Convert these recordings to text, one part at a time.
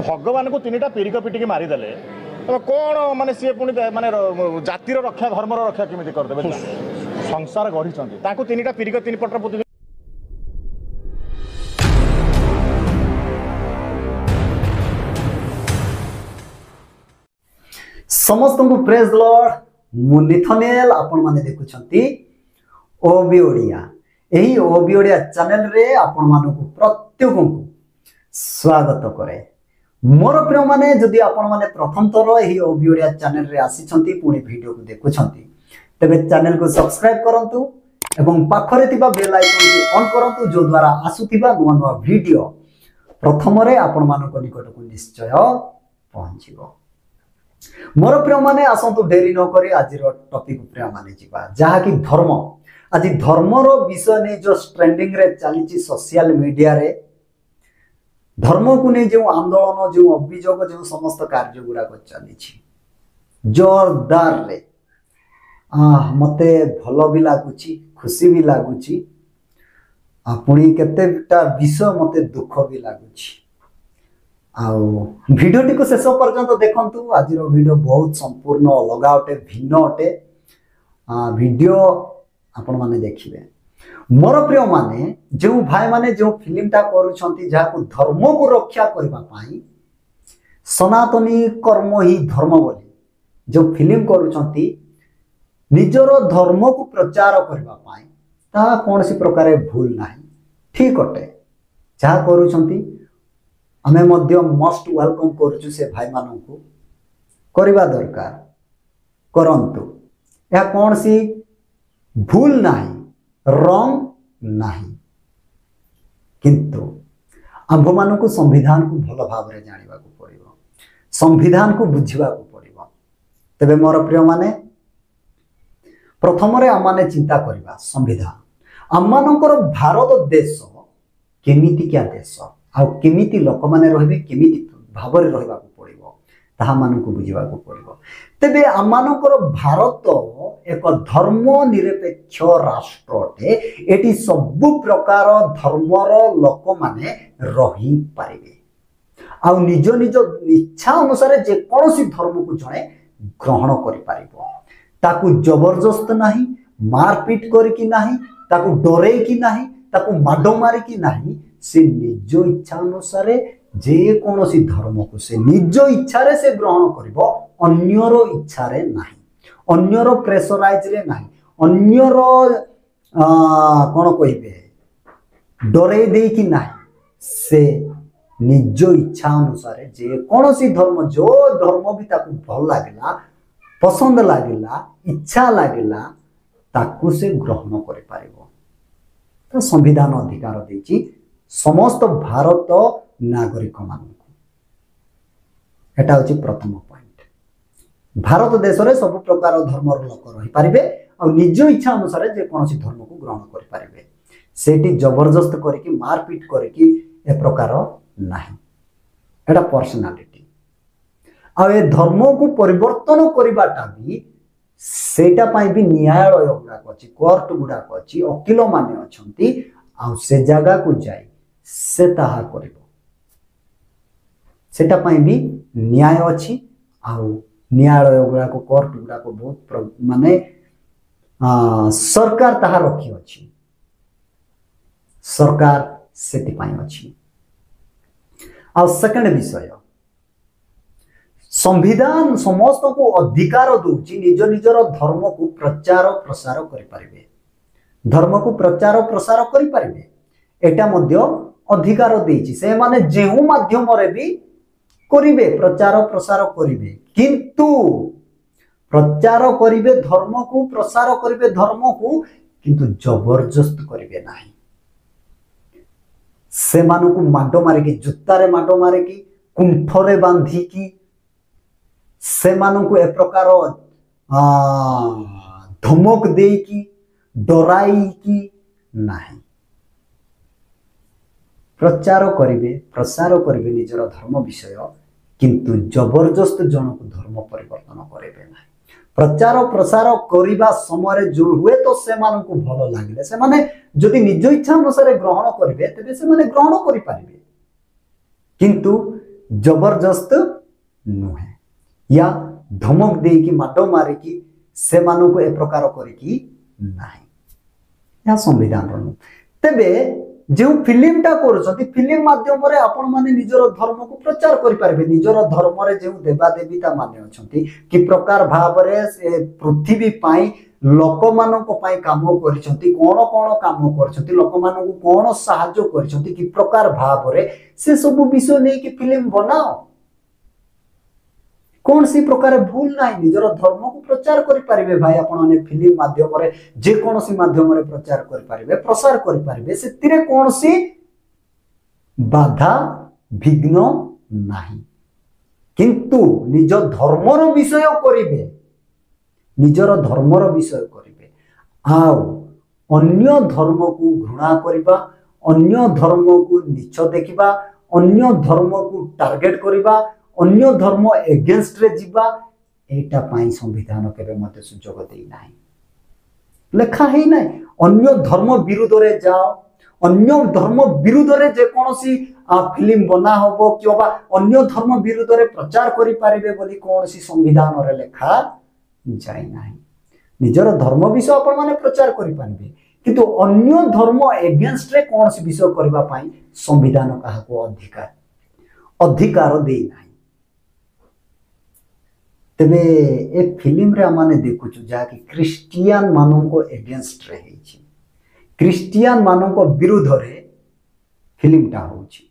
भगवान को 3टा पीरिक पिटिकी मारिदेले कौन माने सी पुणी माने जातिर रक्षा धर्मर रक्षा केमी करदे संसार गढ़ी 3टा पीरिक 3 पटर पुति समस्त को प्रेज लॉर्ड मुनिथनेल आपण माने देखुछंती ओबी ओडिया एही ओबी ओडिया चैनल रे आपण मानकु प्रत्येक को स्वागत करे। मोर प्रिय माने जदि आपण माने प्रथम थर एही ओबी ओडिया चैनल रे आसीछंती पुणी वीडियो को देखुछंती तबे चैनल को सब्सक्राइब करंतु एवं पाखरे तिबा बेल आइकन को ऑन करंतु जो द्वारा आसुतिबा नुवा नुवा वीडियो प्रथम रे आपण मानको निकट को निश्चय पहुंचीबो। मोर प्रिय माने आसंतु डेरी न करी आज टॉपिक प्रिय माने जीवा जहा कि धर्म आज धर्मर विषय ने जो ट्रेंडिंग रे चली सोशल मीडिया रे धर्म को नहीं जो आंदोलन जो अभियोग जो समस्त कार्य गुड़ा चली जोरदार रे मते भल भी लगुच खुशी भी लगुच पुणी केतेटा विषय मते दुख भी लगुच वीडियो टी को शेष पर्यंत देखंतु आज वीडियो बहुत संपूर्ण अलग अटे भिन्न अटे वीडियो आपण माने देखिबे। मोर प्रिय माने जो भाई माने जो फिल्म टा करूछंती जहा को धर्म को रक्षा करबा पाई सनातनी कर्म ही धर्म बोली जो फिल्म करूछंती निजर धर्म को प्रचार करबा पाई ता कौन सी प्रकार भूल नाही ठीक अटे जहा करूछंती आमे मध्य मोस्ट वेलकम करूछु से भाई मानन को करबा दरकार करंतु या कौन सी भूल नाही रॉन्ग नाही किंतु आंभ मान को संविधान को भल भाव रे जानिबा को पड़िबो संविधान को बुझिबा को पड़िबो। तबे मोर प्रिय माने प्रथम रे आमाने चिंता करबा संविधान आमानकर भारत देश केमिति क्या देश आ केमिति लोक माने रहबे केमिति भाव रे रहबा को पड़िबो ताहा मान को बुझिबा को पड़िबो। तेबे आमानकर भारत एक धर्म निरपेक्ष राष्ट्र अटे एटी सब प्रकार धर्मर लोक माने रही पारिबे आ निज निज इच्छा अनुसार जे कोनोसी धर्म को जणे ग्रहण करि पारिबो ताकू जबरदस्त नाही मारपीट करकी नाही ताकू डरे की नाही ताकू माडो मारी की नाही से निज इच्छा अनुसार जे कोनोसी धर्म को से निज इच्छा रे से ग्रहण करिवो अन्यर इच्छा रे नाही अन्यर प्रेशराइज रे नाही अन्यर कोन कहिबे डरे दे कि नाही से निज इच्छा अनुसार जे कोनोसी धर्म जो धर्म भी ताकू भल लागला पसंद लागला इच्छा लागला ताकू से ग्रहण करि पारिबो। तो संविधान अधिकार देछि समस्त भारत नागरिक मानक एटा होछि प्रथम पॉइंट। भारत देश रे सब प्रकार धर्मर लोक रही पारिबे आ निज इच्छा अनुसार जे कोनोसी धर्म को ग्रहण करि पारिबे सेठी जबरदस्त करके मारपीट करके ए प्रकार नाही एटा पर्सनालिटी आ ए धर्म को परिवर्तन करिबाटा भी सेटा पाई भी न्यायालय गुडाक अछि कोर्ट गुडाक अछि वकील माने अछंती आ से जगह को जाई से ताहा करिवो सेटा पाई भी न्याय अछि आ न्यायालय गुडाक कोर्ट गुडाक बहुत माने सरकार ताहा रखी अछि सरकार सेति पाई अछि। आ सेकंड विषय संविधान समस्त को अधिकार दूची निज निजर धर्म को प्रचार प्रसार करि पारिबे धर्म को प्रचार प्रसार करि पारिबे एटा मध्य अधिकार देछि से माने जेहु माध्यम रे भी करिवे प्रचार प्रसार करिवे किंतु प्रचार करिवे धर्म को प्रसार करिवे धर्म को किंतु जबरदस्त करिवे नाही से मानु को माडो मारे की जुत्तारे माडो मारे की कुंठरे बांधी की से मानु को ए प्रकार धमक दे की डराई की नाही प्रचार करिवे प्रसार करिवे निजर धर्म विषय किंतु जबरदस्त जन को धर्म परिवर्तन करेबे नाही प्रचार प्रसार करिबा समय जो हुए तो से मान को भलो लागिले से माने जदि निज इच्छा अनुसार ग्रहण करिवे तबे से माने ग्रहण करि पारिबे किंतु जबरदस्त नुहे या धमक देकी माड मारिकी से मानू ए प्रकार करिकी नाही या संविधान नु तेबे जो फिल्म टा करूछथि फिल्म माध्यम रे आपण माने निजर धर्म को प्रचार करि पारबे निजर धर्म रे जो देवा देवीता माने अछंती कि प्रकार भाव रे से पृथ्वी पाई लोक मानक पाई काम करिसंती कोन कोन काम करिसंती लोक मानक कोन सहाय्य करिसंती कि प्रकार भाव रे से सब विषय नै कि फिल्म बनाओ कौन सी प्रकार भूल नहीं निजर धर्म को प्रचार करि पारिबे भाई आपण माने फिल्म माध्यम रे जे कोन सी माध्यम रे प्रचार करि पारिबे प्रसार करि पारिबे से तिरे कौन सी बाधा विघ्न नाही किंतु निज धर्मर विषय करिबे निजर धर्मर विषय करिबे आउ अन्य धर्म को घृणा करिबा अन्य धर्म को नीच देखिबा अन्य धर्म को टार्गेट करिबा अन्य धर्म एगेंस्ट रे जीवा एटा पाई संविधान केबे मते सुजोग देई नाही लेखा है नाही अन्य धर्म विरुद्ध रे जाओ अन्य धर्म विरुद्ध रे जे कोनसी फिल्म बना होबो किबा अन्य धर्म विरुद्ध रे प्रचार करि पारिबे बोली कोनसी संविधान रे लेखा जाई नाही निजर धर्म विषय आपण माने प्रचार करि पारिबे किंतु अन्य धर्म एगेंस्ट रे कोनसी विषय करबा पाई संविधान काहा को अधिकार देई नाही तेबे ए फिल्म रे माने देखुछु जा कि क्रिश्चियन मानन को एगेंस्ट रे हेछि क्रिश्चियन मानन को विरुद्ध रे फिल्म टा होछि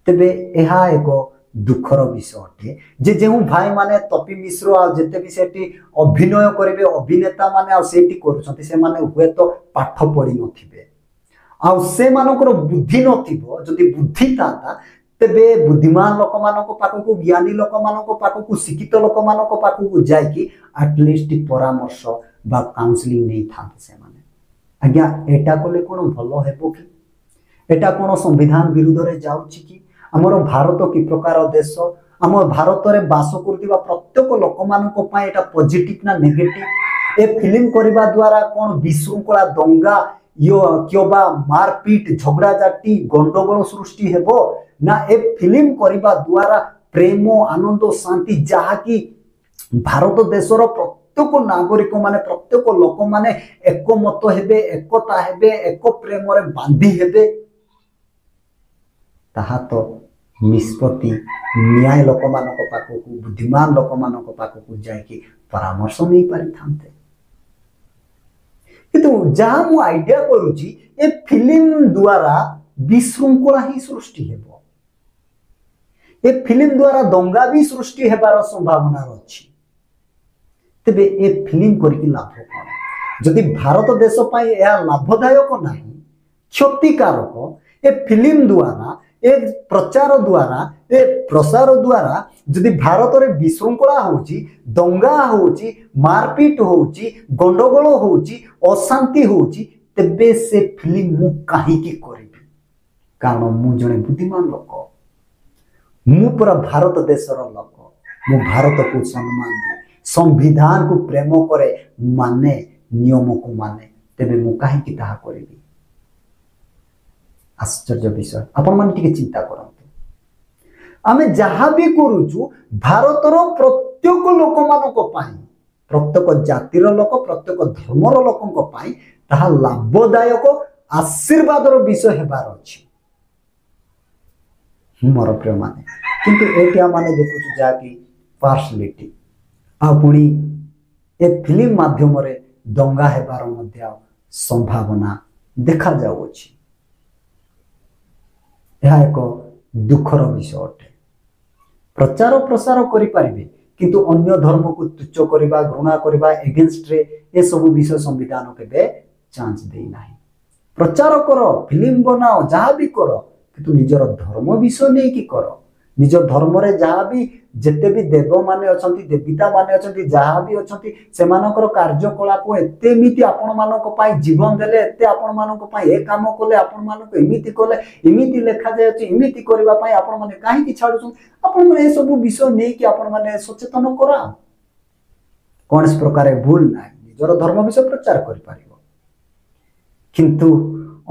तेबे एहा एको दुखर विषय अटे जे जेहु भाई माने तपी मिश्र आ जेते भी सेठी अभिनय करिवे अभिनेता माने आ सेठी करूछंती से माने हुए तो पाठ पढि नथिबे आ से मानकर बुद्धि नथिबो जदि बुद्धि ताता तेबे बुद्धिमान लोक मानको पाखकु ज्ञानी लोक मानको पाखकु शिक्षित लोक मानको पाखकु जाय कि एटलीस्ट परामर्श बा काउंसलिंग नै थाते से माने आज्ञा एटा कोले कोन भलो हेबो कि एटा कोन संविधान विरुद्ध रे जाउछि कि हमर भारत की प्रकार देश हम भारत रे बास करथिबा प्रत्येक लोक मानको पाए एटा पॉजिटिव ना नेगेटिव ए फिल्म करबा द्वारा कोन विशृंखला दंगा यो क्योबा मारपीट झगड़ा जाटी गंडगोल सृष्टि हेबो ना ए फिल्म करबा द्वारा प्रेम आनंद शांति जहा कि भारत देशर प्रत्येक नागरिक माने प्रत्येक लोक माने एकमत हेबे एकता हेबे एक प्रेम रे बांधी हेबे ताहा तो निष्पत्ति न्याय लोक मानक पाखकु बुद्धिमान लोक मानक पाखकु जाय कि परामर्श नै पारि थांते किंतु जहा मु आइडिया करूची ए फिल्म द्वारा विशृंखला ही सृष्टि हेबो ए फिल्म द्वारा दंगा भी सृष्टि हेबार संभावना अछि तबे ए फिल्म करके लाभ कोन जदि भारत देश पाई या लाभदायक नाही क्षतिकारक ए फिल्म द्वारा ए प्रचार द्वारा ए प्रसार द्वारा जदि भारत रे विशृंखला होची दंगा होची मारपीट होची गंडगोल होची अशांति होची तबे से फिल्म मु काहे की करबी कारण मु जने बुद्धिमान लोक मु पूरा भारत देशर लोक मु भारत को सम्मान दे संविधान को प्रेम करे माने नियम को माने तबे मु काहे की ताहा करबी आश्चर्य विषय आपण मान टिके चिंता करंतु आमे जहां भी करूछु भारतर प्रत्येक लोक मानको पाई प्रत्येक जातिर लोक प्रत्येक धर्मर लोकनको पाई ताहा लाभदायक आशीर्वादर विषय हेबार अछि मोर प्रिय माने किंतु एटिया माने देखुछु जा कि पार्शलिटी आ पुणी ए फिल्म माध्यम रे दंगा हेबार मध्य संभावना देखा जाउ अछि यह एक दुखर विषय अटे प्रचार प्रसार करि पारिबे किंतु अन्य धर्म को तुच्छ करिबा घृणा करिबा एगेंस्ट रे ए सब विषय संविधान केबे चांस देई नाही प्रचार करो फिल्म बनाओ जहां भी करो किंतु निजर धर्म विषय नै कि करो निज धर्म रे जहां भी जेते भी देव माने अछंती देवता माने अछंती जहां भी अछंती सेमानकर कार्यकलाप एते मिति आपण मानक पाई जीवन देले एते आपण मानक पाई ए काम कोले आपण मानक इमिति कोले इमिति लेखा जाय अछि इमिति करबा पाई आपण माने काहे कि छाडुछन आपण माने ए सब विषय नै कि आपण माने सचेतन करा कोन इस प्रकार भूल नाही निजर धर्म विषय प्रचार करि पारिबो किंतु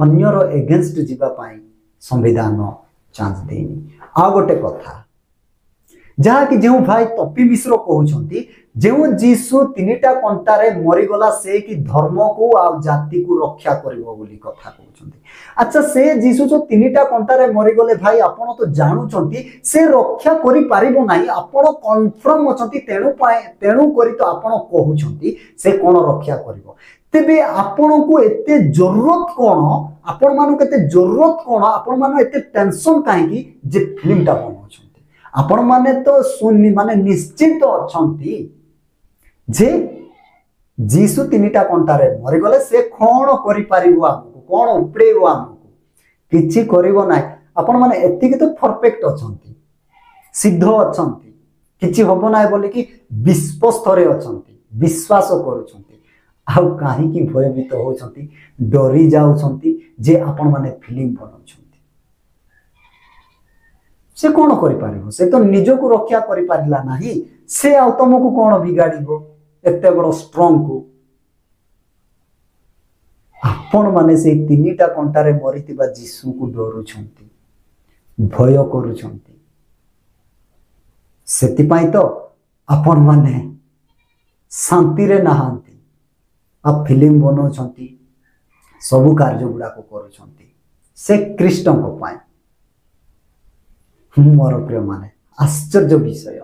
अन्यर एगेंस्ट जीवा पाई संविधान चांस देनी आ गोटे कथा जहाँकि जो भाई तपी मिश्र कहते जो जीशु 3टा कंटारे मरीगला से कि धर्म को आ जाति को रक्षा करिवो बोली कथा कहते। अच्छा से जीशु जो 3टा कंटारे मरीगले भाई आपण तो जानुचंती से रक्षा करि पारिबो नाही आपण कन्फर्म अछंती तेणु करी तो आपण कहउचंती से कोन रक्षा करिवो तेबे आपण को एते जरूरत कोन आपण मानु केते जरूरत कोन आपण मानु एते टेंशन काहे जे फिल्मटा बनाउछंती आपण माने तो सुन्नी माने निश्चित अछंती जे जीसु 3टा कंटारे मरी गले से कोन करि पारिबो हमको कोन उपडेबो हमको किछि करिवो नाही आपण माने एतिके तो परफेक्ट अछंती सिद्ध अछंती किछि होबो नाही बोली कि विश्वस्तरे अछंती विश्वास करूछंती आउ काहे कि भयभीत होछंती डरी जाउछंती जे आपण माने फिल्म बनाउछंती से कौन करिपारिबो से तो निज को रक्षा करि पारिला नाही से आ तुमको कौन बिगाड़िबो एते बड़ स्ट्रांग को आपण माने से 3टा कंटारे मरितिबा जीसु को डरुछंती भय करूछंती सेति पाई तो आपण माने शांति रे नहांती आ फिल्म बनाउछंती सब कार्य गुडा को करूछंती से कृष्ण को पाए मोर प्रिय माने आश्चर्य विषय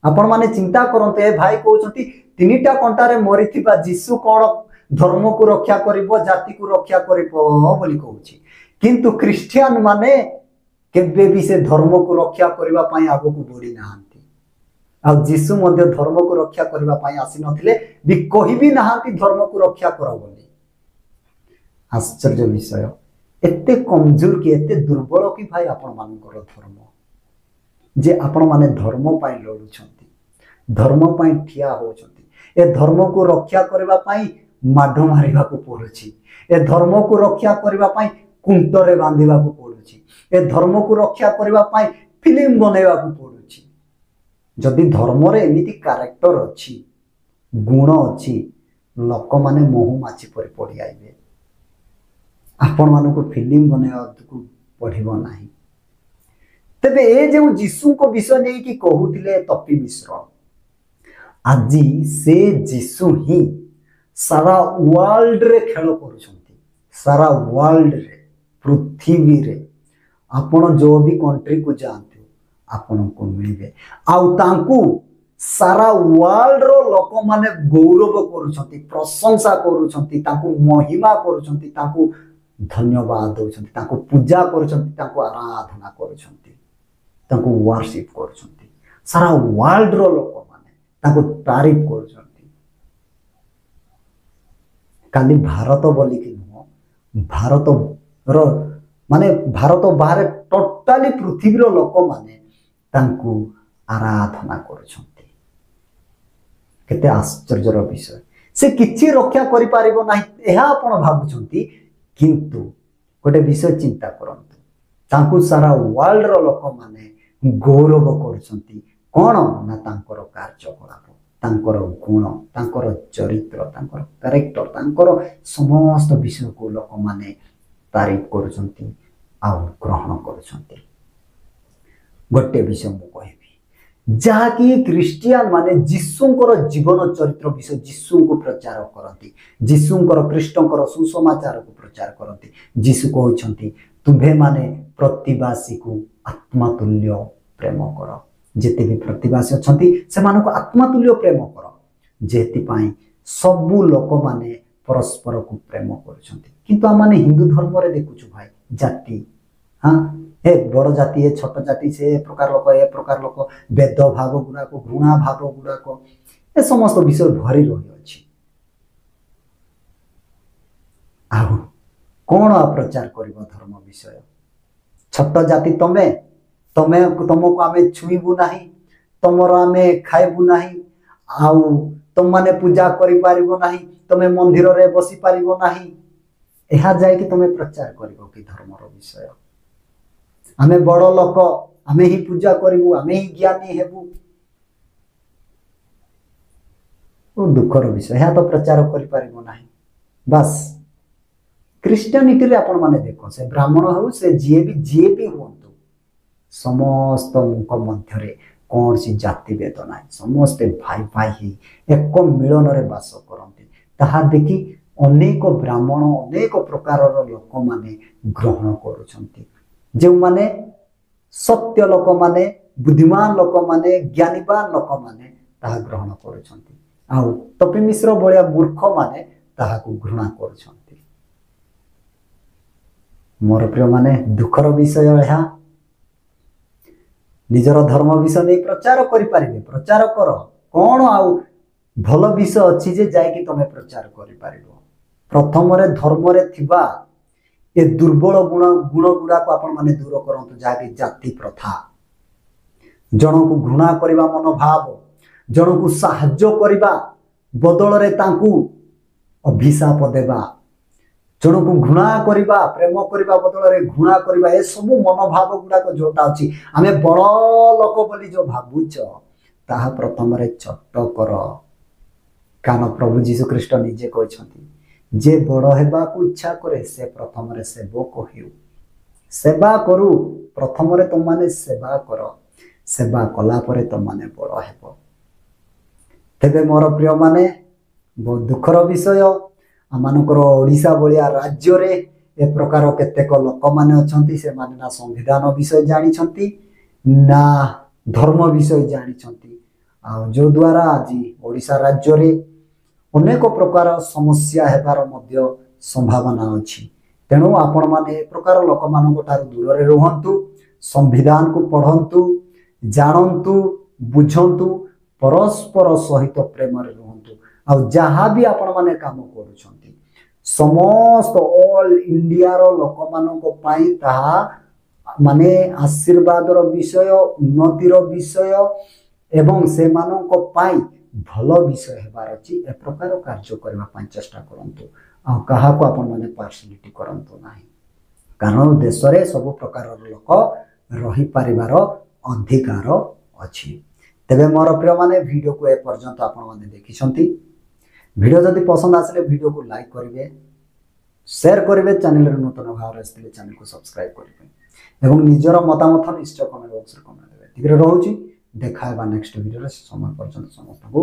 आपण माने चिंता करते भाई कहउछंती 3टा कंटारे मरिथिबा जीसु कोन धर्म को रक्षा करिवो जाति को रक्षा करिवो बोली कहउछि किंतु क्रिश्चियन माने केबे भी से धर्म को रक्षा करिवा पई आगो को बढ़ी नाहंती आ जीसु मध्ये धर्म को रक्षा करिवा पई आसी नथिले भी कहि भी नाहंती धर्म को रक्षा करो बोली आश्चर्य विषय एते कमजोर कि एते दुर्बल कि भाई आपण मानकर धर्म जे आपण माने धर्म पाई लड़ुछंती धर्म पाई ठिया होछंती ए धर्म को रक्षा करबा पाई माढ मारिबा को पड़ुछि ए धर्म को रक्षा करबा पाई कुंटरे बांधिबा को पड़ुछि ए धर्म को रक्षा करबा पाई फिल्म बनेबा को पड़ुछि जदि धर्म रे एमिति कैरेक्टर अछि गुण अछि लोक माने मोह माछि पर पड़ी आइबे आपण मानु को फिल्म बनेबा को पढ़िबो नाही तेबे ए जे जीसु को विषय नै कि कहूतिले तपी मिश्र आजी से जीसु ही सारा वर्ल्ड रे खेल करूछंती सारा वर्ल्ड रे पृथ्वी रे आपण जो भी कंट्री को जानते आपण को मिलबे आउ तांकू सारा वर्ल्ड रो लोक माने गौरव करूछंती प्रशंसा करूछंती तांकू महिमा करूछंती तांकू धन्यवाद दउछंती तांकू पूजा करूछंती तांकू आराधना करूछंती तांकू वर्शिप करूछंती सारा वर्ल्ड रो लोक माने तांकू तारीफ करूछंती काली भारत बोली कि न भारत रो माने भारत बाहर टोटली पृथ्वी रो लोक माने तांकू आराधना करूछंती केते आश्चर्यर विषय से किछि रक्षा करि पारिबो नाही एहा आपण भाबुछंती किंतु गोटे विषय चिंता करंतु तांकू सारा वर्ल्ड रो लोक माने गौरव करूछंती कोन ना तांकर कार्यकलाप तांकर गुण तांकर चरित्र तांकर कैरेक्टर तांकर समस्त विषय को लोक माने तारीफ करूछंती आ ग्रहण करूछंती गोटे विषय मु कहबी जहाँकि क्रिश्चियन माने जीशुंकर जीवन चरित्र विषय जीशु को प्रचार करती जीशुंकर कृष्णकर सुसमाचार को प्रचार करती जीशु कहउछंती तुम्भे माने प्रतिवासी को आत्मातुल्य प्रेम कर जेते भी प्रतिवासी अछंती से मानको आत्मातुल्य प्रेम कर जेति पाई सबु लोक माने परस्पर को प्रेम करूछंती किंतु हम माने हिंदू धर्म रे देखुछु भाई जाति हां ए बड़ जाति ए छोट जाति से ए प्रकार लोक भेद भाव गुड़ा को घृणा भाव गुड़ा को ए समस्त विषय भरी रही अछि आ कोन प्रचार करबो धर्म विषय छोट जाति तमे तुमको आमे छुईबू नाही तुमर आमे खाइबू नाही आउ तुम माने पूजा करि पारिबो नाही तमे मंदिर रे बसी पारिबो नाही एहा जाय कि तमे प्रचार करिवो कि धर्मर विषय आमे बड़ लोक आमे ही पूजा करिवू आमे ही ज्ञानी हेबू ओ दुखर विषय एहा तो प्रचार करि पारिबो नाही बस क्रिश्चियनिटी रे आपण माने देखो से ब्राह्मण हो से जे भी हुंतु ସମସ୍ତଙ୍କ ମଧ୍ୟରେ କୌଣସି ଜାତିଭେଦ ନାହିଁ, ସମସ୍ତେ ଭାଇ ଭାଇ ହେଇ ଏକ ମିଳନରେ ବାସ କରନ୍ତି। ତାହା ଦେଖି ଅନେକ ବ୍ରାହ୍ମଣ ଅନେକ ପ୍ରକାରର ଲୋକମାନେ ଗ୍ରହଣ କରୁଛନ୍ତି। ଯେଉଁମାନେ ସତ୍ୟ ଲୋକମାନେ, ବୁଦ୍ଧିମାନ ଲୋକମାନେ, ଜ୍ଞାନୀବାନ ଲୋକମାନେ ତାହା ଗ୍ରହଣ କରୁଛନ୍ତି, ଆଉ ତପି ମିଶ୍ର ଭଳିଆ ମୂର୍ଖମାନେ ତାହାକୁ ଘୃଣା କରୁଛନ୍ତି। ମୋର ପ୍ରିୟମାନେ, ଦୁଃଖର ବିଷୟ ଏହା। ନିଜର ଧର୍ମ ବିଷୟ ନେଇ ପ୍ରଚାର କରିପାରିବେ, ପ୍ରଚାର କର। କ'ଣ ଆଉ ଭଲ ବିଷୟ ଅଛି ଯେ ଯାଇକି ତମେ ପ୍ରଚାର କରିପାରିବ? ପ୍ରଥମରେ ଧର୍ମରେ ଥିବା ଏ ଦୁର୍ବଳ ଗୁଣ ଗୁଡ଼ାକୁ ଆପଣମାନେ ଦୂର କରନ୍ତୁ, ଯାହାକି ଜାତି ପ୍ରଥା, ଜଣକୁ ଘୃଣା କରିବା ମନୋଭାବ, ଜଣକୁ ସାହାଯ୍ୟ କରିବା ବଦଳରେ ତାଙ୍କୁ ଅଭିଶାପ ଦେବା, ଜଣକୁ ଘୃଣା କରିବା ପ୍ରେମ କରିବା ବଦଳରେ ଘୃଣା କରିବା, ଏସବୁ ମନୋଭାବ ଗୁଡ଼ାକ ଯୋଉଟା ଅଛି, ଆମେ ବଡ଼ ଲୋକ ବୋଲି ଯୋଉ ଭାବୁଛ ତାହା ପ୍ରଥମରେ ଛୋଟ କର। କାରଣ ପ୍ରଭୁ ଯୀଶୁ ଖ୍ରୀଷ୍ଟ ନିଜେ କହିଛନ୍ତି, ଯେ ବଡ଼ ହେବାକୁ ଇଚ୍ଛା କରେ ସେ ପ୍ରଥମରେ ସେବକ ହେଉ। ସେବା କରୁ, ପ୍ରଥମରେ ତୁମମାନେ ସେବା କର, ସେବା କଲା ପରେ ତୁମମାନେ ବଡ଼ ହେବ। ତେବେ ମୋର ପ୍ରିୟମାନେ, ବହୁତ ଦୁଃଖର ବିଷୟ, ଆମମାନଙ୍କର ଓଡ଼ିଶା ଭଳିଆ ରାଜ୍ୟରେ ଏ ପ୍ରକାର କେତେକ ଲୋକମାନେ ଅଛନ୍ତି, ସେମାନେ ନା ସମ୍ବିଧାନ ବିଷୟ ଜାଣିଛନ୍ତି ନା ଧର୍ମ ବିଷୟ ଜାଣିଛନ୍ତି, ଆଉ ଯୋଉଦ୍ୱାରା ଆଜି ଓଡ଼ିଶା ରାଜ୍ୟରେ ଅନେକ ପ୍ରକାର ସମସ୍ୟା ହେବାର ମଧ୍ୟ ସମ୍ଭାବନା ଅଛି। ତେଣୁ ଆପଣମାନେ ଏ ପ୍ରକାର ଲୋକମାନଙ୍କ ଠାରୁ ଦୂରରେ ରୁହନ୍ତୁ, ସମ୍ବିଧାନକୁ ପଢ଼ନ୍ତୁ, ଜାଣନ୍ତୁ, ବୁଝନ୍ତୁ, ପରସ୍ପର ସହିତ ପ୍ରେମରେ ରୁହନ୍ତୁ। ଆଉ ଯାହା ବି ଆପଣମାନେ କାମ କରୁଛନ୍ତି ସମସ୍ତ ଅଲ୍ ଇଣ୍ଡିଆର ଲୋକମାନଙ୍କ ପାଇଁ ତାହା ମାନେ ଆଶୀର୍ବାଦର ବିଷୟ, ଉନ୍ନତିର ବିଷୟ ଏବଂ ସେମାନଙ୍କ ପାଇଁ ଭଲ ବିଷୟ ହେବାର ଅଛି। ଏ ପ୍ରକାର କାର୍ଯ୍ୟ କରିବା ପାଇଁ ଚେଷ୍ଟା କରନ୍ତୁ, ଆଉ କାହାକୁ ଆପଣମାନେ ପାର୍ସିଆଲିଟି କରନ୍ତୁ ନାହିଁ। କାରଣ ଦେଶରେ ସବୁ ପ୍ରକାରର ଲୋକ ରହିପାରିବାର ଅଧିକାର ଅଛି। ତେବେ ମୋର ପ୍ରିୟମାନେ, ଭିଡ଼ିଓକୁ ଏ ପର୍ଯ୍ୟନ୍ତ ଆପଣମାନେ ଦେଖିଛନ୍ତି। ଭିଡ଼ିଓ ଯଦି ପସନ୍ଦ ଆସିଲେ ଭିଡ଼ିଓକୁ ଲାଇକ୍ କରିବେ, ସେୟାର କରିବେ, ଚ୍ୟାନେଲରେ ନୂତନ ଭାବରେ ଆସିଥିଲେ ଚ୍ୟାନେଲକୁ ସବସ୍କ୍ରାଇବ୍ କରିବେ ଏବଂ ନିଜର ମତାମତ ନିଶ୍ଚୟ କମେଣ୍ଟ ବକ୍ସରେ କମେଣ୍ଟ ଦେବେ। ଏତିକିରେ ରହୁଛି, ଦେଖା ହେବା ନେକ୍ସଟ ଭିଡ଼ିଓରେ। ସେ ସମୟ ପର୍ଯ୍ୟନ୍ତ ସମସ୍ତଙ୍କୁ